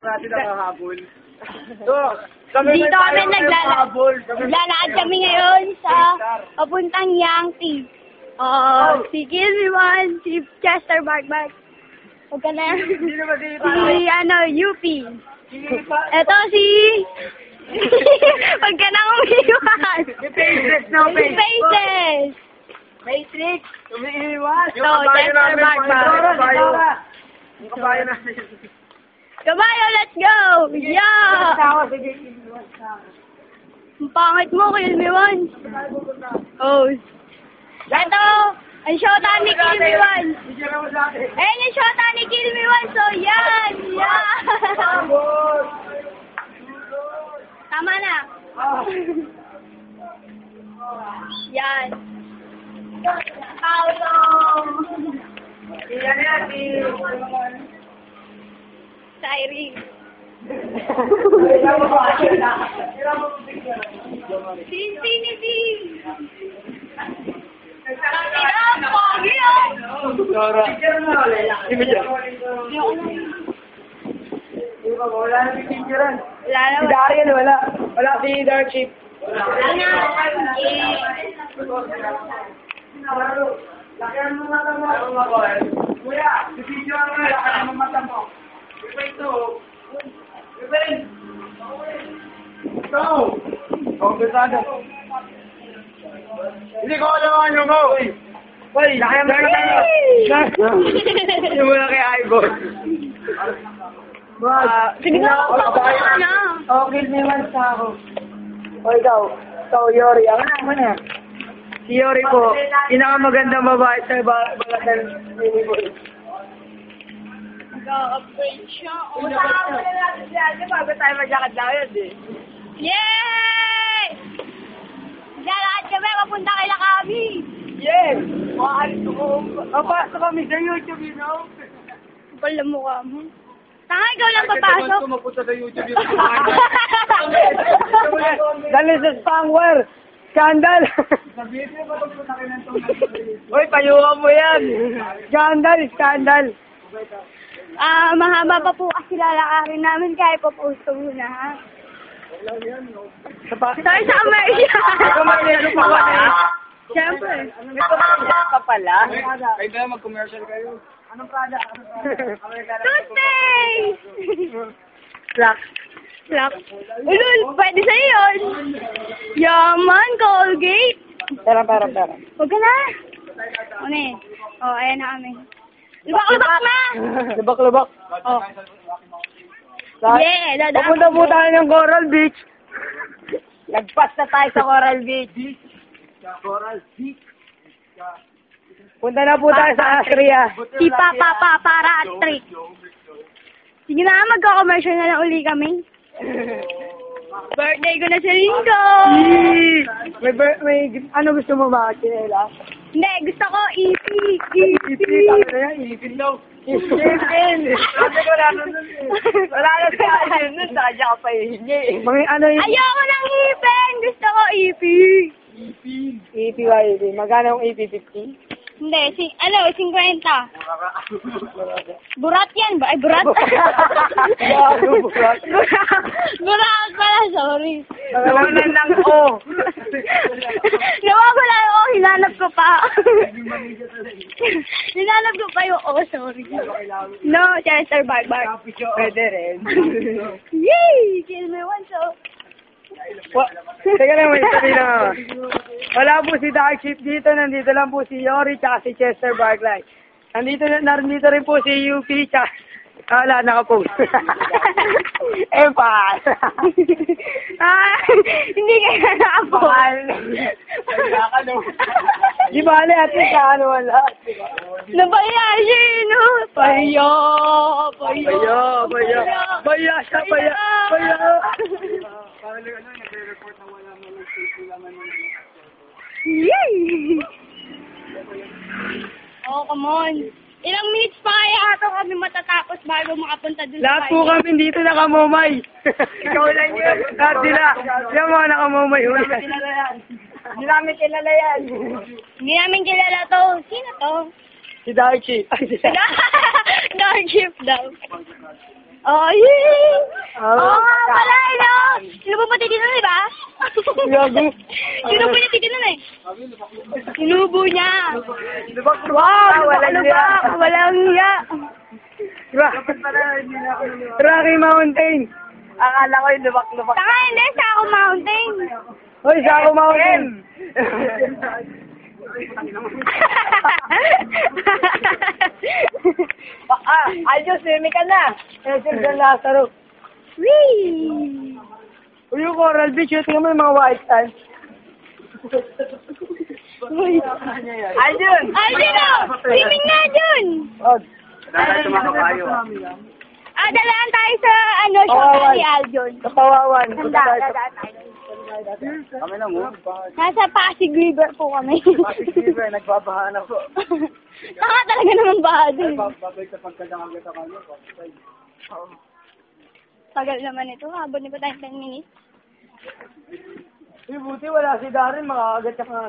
Natin nakahabol. Dito kami naglalakad kami ngayon sa papuntang Yankee. Si Kilman, si Chester Barkback. Huwag ka na. UP. Ito si... Huwag ka nang umiiwan. Faces. Matrix! Umiiwas! So, Chester Barkback. Yung kabayo namin. Kabayo, let's go! Yeah! Ang pangit mo, kill me once. Oh. Ito, ang shota ni Kill Me Once. Ayan yung shota ni Kill Me Once. So, yan! Yeah! Tama na. Yan. Paulo! Siring. Infinity! Wala na si Picturean. Wala na. Si Darian, wala. Wala si Dark Chip. Wala na. Lakihan mo mata mo. Kuya, si Picturean nga, lakihan mo mata mo. Ito. Ito. Kompensado. Hindi ko alam yung mo. Uy, lakihan mo mata mo. Hindi mo na kay Ivor. Sige na, papakita na. Kill me once na ako. O ikaw, Yori. Ang anak mo na. Si Yori po, pinakamagandang babae sa balatan ni Boy. Nag-upgrade siya. Usahan mo na natin si Aldo bago tayo magjakad-lakad eh. Yay! Lalakad kami, papunta kay Lakami. Yes! Maalit ko. Papasok kami sa YouTube, you know? Kapal na mukha mo. Tanga, ikaw lang papasok. Mapunta sa YouTube yung dali sa spamware. Scandal. Sabihin mo ba ito takin ng tunay? Uy, payuha mo yan. Scandal. Mahaba pa po kasi lalakarin namin kaya po-post ko muna, ha? Sorry sa Amerika. Siyempre. Ka pala? Kayo ba mag-commercial kayo? Anong product? Toothpaste! Black. Ulul, pwede sa'yo yun. Yaman, Colgate. Pera. Huwag ka na. Ano eh? Ayan na kami. Lubak na! Lubak. Oh. Yeah, dadaan. Papunta po tayo ng Coral Beach. Nagpas na tayo sa Coral Beach. Punta na po tayo sa Astria. Si Papa para at trick. Sige na, magka-commercial na lang uli kami. Birthday ko na si Ringo! May ano gusto mo ba, Chinela? Hindi, gusto ko easy. Ipin daw. Ipin! Sabi ko wala na sa akin nun, saka ka pa hihingi. Ayoko ng ipin! Gusto ko ipi. EP. Magkano ang EP50? Hindi, 50. Burat yan ba? Ay, burat? Burat pala, sorry. Nawalan ng O. Nawawala yung O, hinanap ko pa. Hinanap ko pa yung O, sorry. No, Chester Barkback. Pwede rin. Yay! Kill me once, oh. Teka lang, may sabi na. Wala po si Dark Chip dito. Nandito lang po si Yori tsaka si Chester Barkback. Nandito rin po si UP tsaka... Wala, nakapost. Pa! Hindi kaya nakapost. Di bale, at least wala. Nabaya siya, no? Baya. Nagre-report na wala mo lang Yay! Oh, come on. Ilang minutes pa kaya ito kami matatapos bago makapunta dun sa lahat po kami dito nakamumay. Ikaw lang yun. Lahat sila. Yung mga nakamumay. Hindi namin kilala yan. Hindi namin kilala to. Sino to? Si Darky. Dark Ship daw. Oh, yay! Oo nga pala, no? Sinubo pa titi nun, di ba? Gago. Sinubo niya titi nun eh. Sinubo niya. Lubak, Wow, walang lubak, walang hiya. Rocky Mountain. Akala ko yung lubak-lubak. Taka, hindi, Saco Mountain. Hoy, Saco Mountain. Ayos, swimming ka na. Sir San Lazaro. Whee! Uy, yung Coral Beach, yun, tingnan mo yung mga white sands. Uy. Ayun! Alden, oh! Swimming na dun! Oh, Dalaan tayo sa, shota Kawawan. ni Aljon. Kapawawan. Dadaan tayo. Kami na mo. Nasa Pasig River po kami. Nagbabahan ako. Taka talaga naman baha dun. Babay sa pagkadangag sa kanya. Tagal naman ito, habon ni pa tayong 10 minutes. Buti wala si Darren, makakagat ka nga.